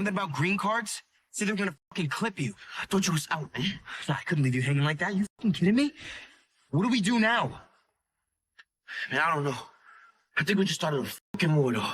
something about green cards? Say they're gonna fucking clip you. I thought you was out, man. I couldn't leave you hanging like that. You fucking kidding me? What do we do now? Man, I don't know. I think we just started a fucking war though.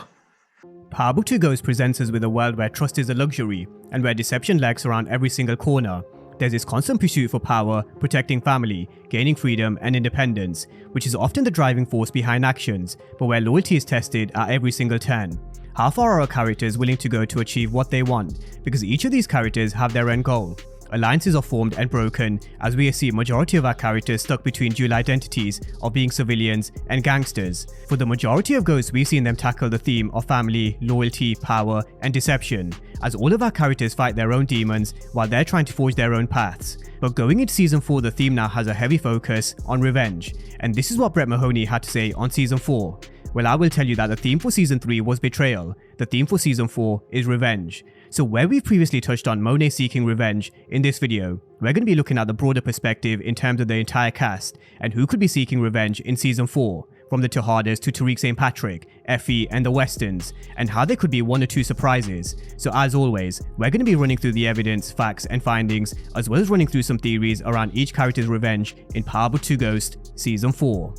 Power Book 2 Ghost presents us with a world where trust is a luxury and where deception lurks around every single corner. There's this constant pursuit for power, protecting family, gaining freedom and independence, which is often the driving force behind actions, but where loyalty is tested at every single turn. How far are our characters willing to go to achieve what they want? Because each of these characters have their end goal. Alliances are formed and broken, as we see a majority of our characters stuck between dual identities of being civilians and gangsters. For the majority of Ghosts, we've seen them tackle the theme of family, loyalty, power, and deception, as all of our characters fight their own demons while they're trying to forge their own paths. But going into Season 4, the theme now has a heavy focus on revenge, and this is what Brett Mahoney had to say on Season 4. Well, I will tell you that the theme for Season 3 was betrayal, the theme for Season 4 is revenge. So where we've previously touched on Monet seeking revenge, in this video, we're going to be looking at the broader perspective in terms of the entire cast, and who could be seeking revenge in Season 4, from the Tejadas to Tariq St Patrick, Effie and the Westons, and how there could be one or two surprises. So as always, we're going to be running through the evidence, facts and findings, as well as running through some theories around each character's revenge in Power Book 2 Ghost Season 4.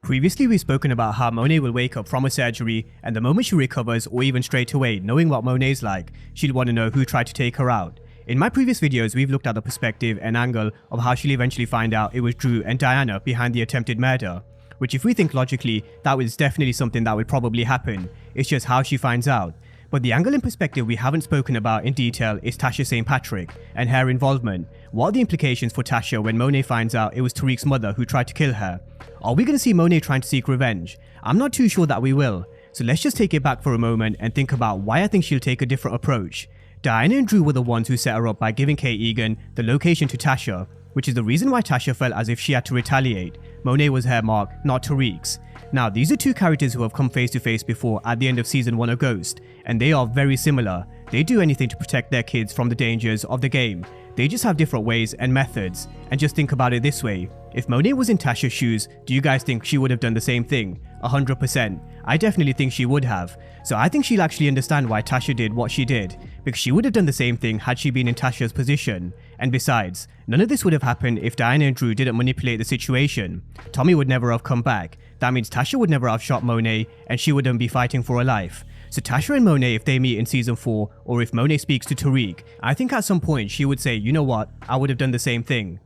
Previously, we've spoken about how Monet will wake up from a surgery, and the moment she recovers, or even straight away, knowing what Monet's like, she'll want to know who tried to take her out. In my previous videos, we've looked at the perspective and angle of how she'll eventually find out it was Dru and Diana behind the attempted murder, which if we think logically, that was definitely something that would probably happen. It's just how she finds out. But the angle and perspective we haven't spoken about in detail is Tasha St Patrick and her involvement. What are the implications for Tasha when Monet finds out it was Tariq's mother who tried to kill her? Are we going to see Monet trying to seek revenge? I'm not too sure that we will. So let's just take it back for a moment and think about why I think she'll take a different approach. Diana and Dru were the ones who set her up by giving Kate Egan the location to Tasha, which is the reason why Tasha felt as if she had to retaliate. Monet was her mark, not Tariq's. Now, these are two characters who have come face to face before at the end of Season 1 of Ghost, and they are very similar. They do anything to protect their kids from the dangers of the game. They just have different ways and methods. And just think about it this way. If Monet was in Tasha's shoes, do you guys think she would have done the same thing? 100%. I definitely think she would have. So I think she'll actually understand why Tasha did what she did, because she would have done the same thing had she been in Tasha's position. And besides, none of this would have happened if Diana and Dru didn't manipulate the situation. Tommy would never have come back. That means Tasha would never have shot Monet, and she wouldn't be fighting for her life. So Tasha and Monet, if they meet in Season 4, or if Monet speaks to Tariq, I think at some point she would say, you know what, I would have done the same thing.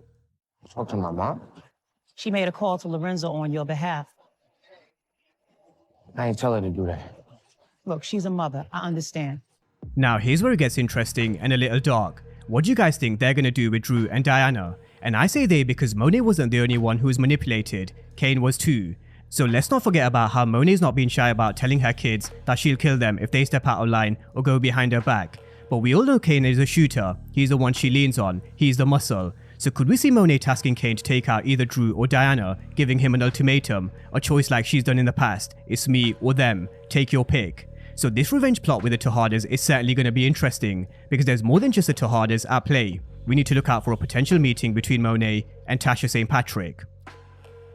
Talk to my mom? She made a call to Lorenzo on your behalf. I ain't tell her to do that. Look, she's a mother. I understand. Now here's where it gets interesting and a little dark. What do you guys think they're gonna do with Dru and Diana? And I say they because Monet wasn't the only one who was manipulated, Cane was too. So let's not forget about how Monet's not being shy about telling her kids that she'll kill them if they step out of line or go behind her back. But we all know Cane is a shooter, he's the one she leans on, he's the muscle. So could we see Monet tasking Cane to take out either Dru or Diana, giving him an ultimatum, a choice like she's done in the past, it's me or them, take your pick. So this revenge plot with the Tejadas is certainly going to be interesting, because there's more than just the Tejadas at play. We need to look out for a potential meeting between Monet and Tasha St Patrick.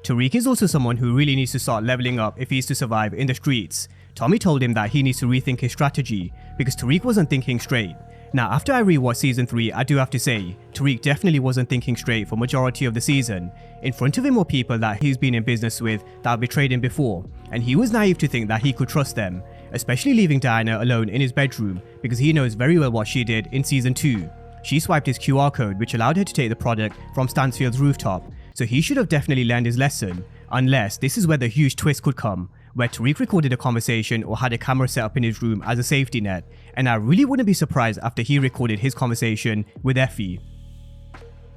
Tariq is also someone who really needs to start leveling up if he's to survive in the streets. Tommy told him that he needs to rethink his strategy, because Tariq wasn't thinking straight. Now after I rewatched Season 3, I do have to say, Tariq definitely wasn't thinking straight for majority of the season. In front of him were people that he's been in business with that betrayed him before, and he was naive to think that he could trust them, especially leaving Diana alone in his bedroom, because he knows very well what she did in Season 2. She swiped his QR code, which allowed her to take the product from Stansfield's rooftop, so he should have definitely learned his lesson, unless this is where the huge twist could come, where Tariq recorded a conversation or had a camera set up in his room as a safety net, and I really wouldn't be surprised after he recorded his conversation with Effie.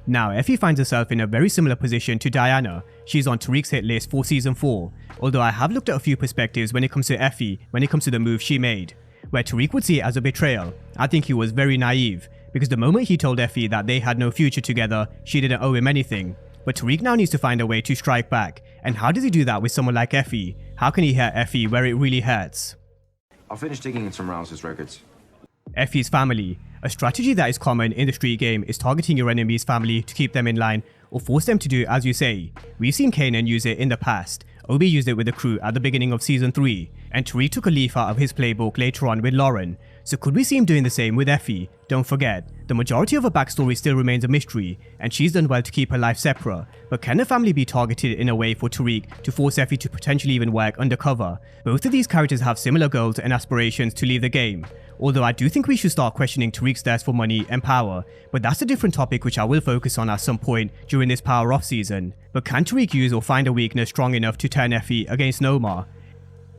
Now Effie finds herself in a very similar position to Diana. She's on Tariq's hit list for Season 4, although I have looked at a few perspectives when it comes to Effie, when it comes to the move she made. Where Tariq would see it as a betrayal, I think he was very naive, because the moment he told Effie that they had no future together, she didn't owe him anything. But Tariq now needs to find a way to strike back, and how does he do that with someone like Effie? How can he hurt Effie where it really hurts? I'll finish digging in some Rouse's records. Effie's family. A strategy that is common in the street game is targeting your enemy's family to keep them in line or force them to do as you say. We've seen Kanan use it in the past. Obi used it with the crew at the beginning of Season 3, and Tariq took a leaf out of his playbook later on with Lauren. So could we see him doing the same with Effie? Don't forget, the majority of her backstory still remains a mystery, and she's done well to keep her life separate, but can the family be targeted in a way for Tariq to force Effie to potentially even work undercover? Both of these characters have similar goals and aspirations to leave the game, although I do think we should start questioning Tariq's thirst for money and power, but that's a different topic which I will focus on at some point during this power off season. But can Tariq use or find a weakness strong enough to turn Effie against Noma?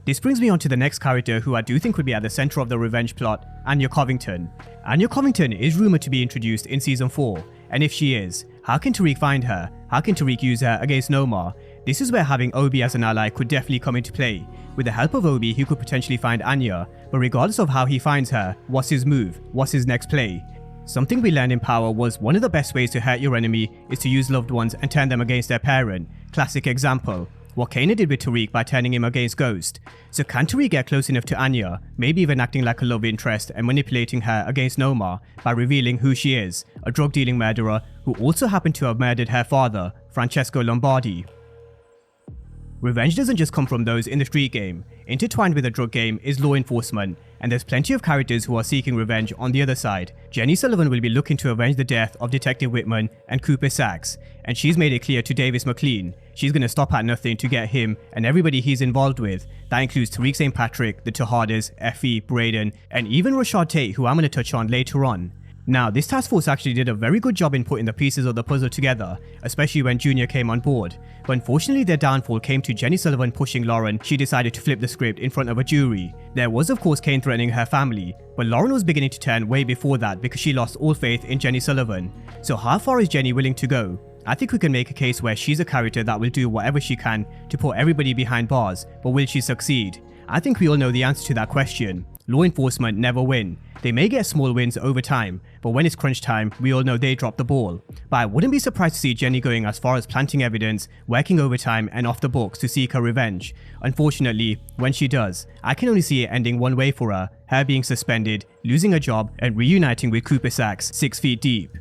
This brings me on to the next character who I do think would be at the center of the revenge plot, Anya Covington. Anya Covington is rumored to be introduced in season 4, and if she is, how can Tariq find her? How can Tariq use her against Noma? This is where having Obi as an ally could definitely come into play. With the help of Obi, he could potentially find Anya, but regardless of how he finds her, what's his move? What's his next play? Something we learned in Power was one of the best ways to hurt your enemy is to use loved ones and turn them against their parent. Classic example. What Kanan did with Tariq by turning him against Ghost. So can Tariq get close enough to Anya, maybe even acting like a love interest and manipulating her against Noma by revealing who she is, a drug-dealing murderer who also happened to have murdered her father, Francesco Lombardi. Revenge doesn't just come from those in the street game. Intertwined with the drug game is law enforcement, and there's plenty of characters who are seeking revenge on the other side. Jenny Sullivan will be looking to avenge the death of Detective Whitman and Cooper Sachs, and she's made it clear to Davis McLean she's going to stop at nothing to get him and everybody he's involved with. That includes Tariq St Patrick, the Tejadas, Effie, Brayden, and even Rashad Tate, who I'm going to touch on later on. Now, this task force actually did a very good job in putting the pieces of the puzzle together, especially when Junior came on board. But unfortunately, their downfall came to Jenny Sullivan pushing Lauren. She decided to flip the script in front of a jury. There was of course Cane threatening her family, but Lauren was beginning to turn way before that because she lost all faith in Jenny Sullivan. So how far is Jenny willing to go? I think we can make a case where she's a character that will do whatever she can to put everybody behind bars, but will she succeed? I think we all know the answer to that question. Law enforcement never win. They may get small wins over time, but when it's crunch time, we all know they drop the ball. But I wouldn't be surprised to see Jenny going as far as planting evidence, working overtime and off the books to seek her revenge. Unfortunately, when she does, I can only see it ending one way for her being suspended, losing a job and reuniting with Cooper Sachs 6 feet deep.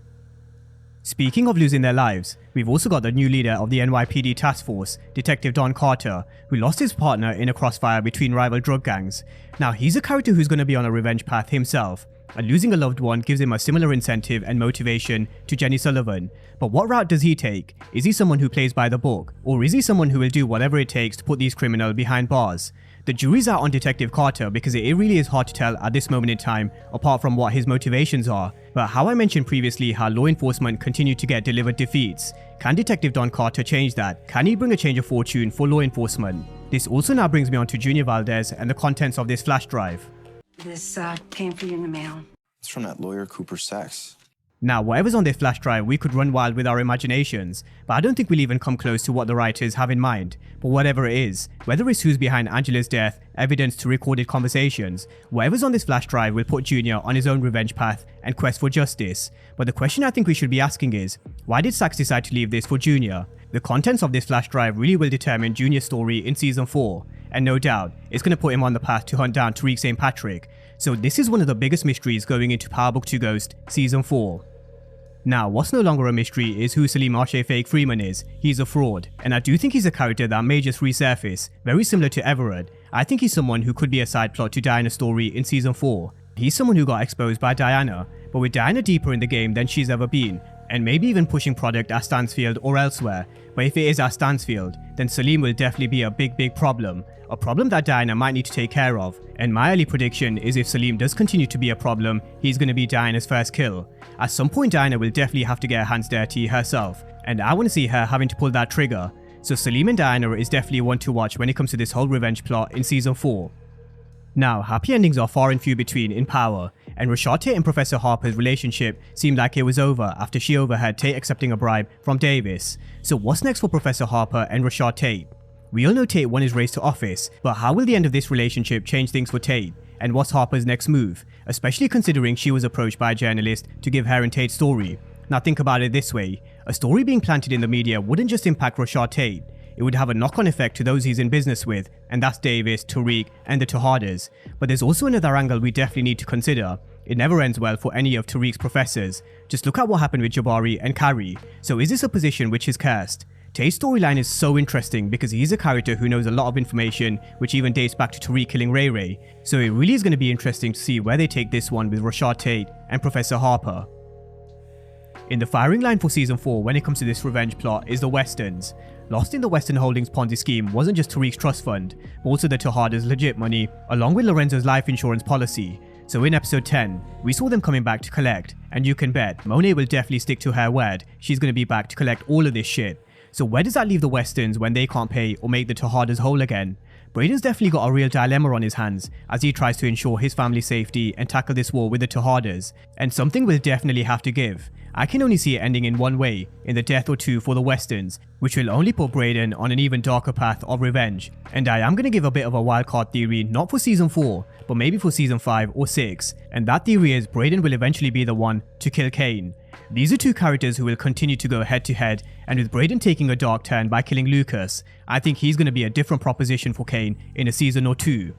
Speaking of losing their lives, we've also got the new leader of the NYPD task force, Detective Don Carter, who lost his partner in a crossfire between rival drug gangs. Now he's a character who's going to be on a revenge path himself, and losing a loved one gives him a similar incentive and motivation to Jenny Sullivan. But what route does he take? Is he someone who plays by the book, or is he someone who will do whatever it takes to put these criminals behind bars? The jury's out on Detective Carter because it really is hard to tell at this moment in time apart from what his motivations are. But how I mentioned previously how law enforcement continue to get delivered defeats, can Detective Don Carter change that? Can he bring a change of fortune for law enforcement? This also now brings me on to Junior Valdez and the contents of this flash drive. This came for you in the mail. It's from that lawyer Cooper Sachs. Now, whatever's on this flash drive, we could run wild with our imaginations, but I don't think we'll even come close to what the writers have in mind. But whatever it is, whether it's who's behind Angela's death, evidence to recorded conversations, whatever's on this flash drive will put Junior on his own revenge path and quest for justice. But the question I think we should be asking is, why did Sachs decide to leave this for Junior? The contents of this flash drive really will determine Junior's story in season 4, and no doubt, it's going to put him on the path to hunt down Tariq St Patrick. So this is one of the biggest mysteries going into Power Book 2 Ghost Season 4. Now, what's no longer a mystery is who Salim Fake Freeman is. He's a fraud, and I do think he's a character that may just resurface, very similar to Everett. I think he's someone who could be a side plot to Diana's story in Season 4. He's someone who got exposed by Diana, but with Diana deeper in the game than she's ever been, and maybe even pushing product at Stansfield or elsewhere. But if it is at Stansfield, then Salim will definitely be a big problem. A problem that Diana might need to take care of, and my early prediction is if Salim does continue to be a problem, he's going to be Diana's first kill. At some point Diana will definitely have to get her hands dirty herself, and I want to see her having to pull that trigger. So Salim and Diana is definitely one to watch when it comes to this whole revenge plot in Season 4. Now, happy endings are far and few between in Power, and Rashad Tate and Professor Harper's relationship seemed like it was over after she overheard Tate accepting a bribe from Davis. So what's next for Professor Harper and Rashad Tate? We all know Tate won his race to office, but how will the end of this relationship change things for Tate? And what's Harper's next move? Especially considering she was approached by a journalist to give her and Tate's story. Now think about it this way, a story being planted in the media wouldn't just impact Rashad Tate, it would have a knock-on effect to those he's in business with, and that's Davis, Tariq, and the Tejadas. But there's also another angle we definitely need to consider. It never ends well for any of Tariq's professors. Just look at what happened with Jabari and Carrie. So is this a position which is cursed? Tate's storyline is so interesting because he's a character who knows a lot of information which even dates back to Tariq killing Ray Ray, so it really is going to be interesting to see where they take this one with Rashad, Tate and Professor Harper. In the firing line for season 4 when it comes to this revenge plot is the Westons. Lost in the Weston Holdings Ponzi scheme wasn't just Tariq's trust fund, but also the Tejadas' legit money along with Lorenzo's life insurance policy. So in episode 10, we saw them coming back to collect, and you can bet Monet will definitely stick to her word, she's going to be back to collect all of this shit. So where does that leave the Westons when they can't pay or make the Tejadas whole again? Brayden's definitely got a real dilemma on his hands as he tries to ensure his family's safety and tackle this war with the Tejadas, and something will definitely have to give. I can only see it ending in one way, in the death or two for the Westons, which will only put Brayden on an even darker path of revenge. And I am going to give a bit of a wildcard theory, not for season 4, but maybe for season 5 or 6, and that theory is Brayden will eventually be the one to kill Cane. These are two characters who will continue to go head to head, and with Brayden taking a dark turn by killing Lucas, I think he's going to be a different proposition for Cane in a season or 2.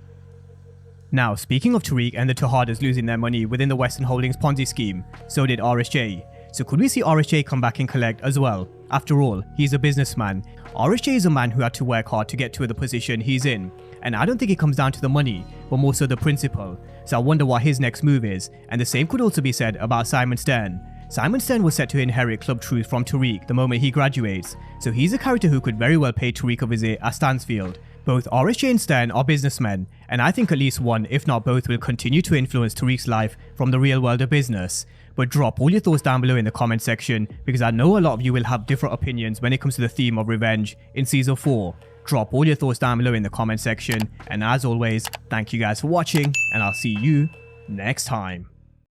Now, speaking of Tariq and the Tejadas losing their money within the Weston Holdings Ponzi scheme, so did RSJ. So could we see RSJ come back and collect as well? After all, he's a businessman. RSJ is a man who had to work hard to get to the position he's in, and I don't think it comes down to the money, but more so the principle. So I wonder what his next move is, and the same could also be said about Simon Stern. Simon Stern was set to inherit Club Truth from Tariq the moment he graduates, so he's a character who could very well pay Tariq a visit at Stansfield. Both RSJ and Stern are businessmen, and I think at least one, if not both, will continue to influence Tariq's life from the real world of business. But drop all your thoughts down below in the comment section, because I know a lot of you will have different opinions when it comes to the theme of revenge in season 4. Drop all your thoughts down below in the comment section, and as always, thank you guys for watching, and I'll see you next time.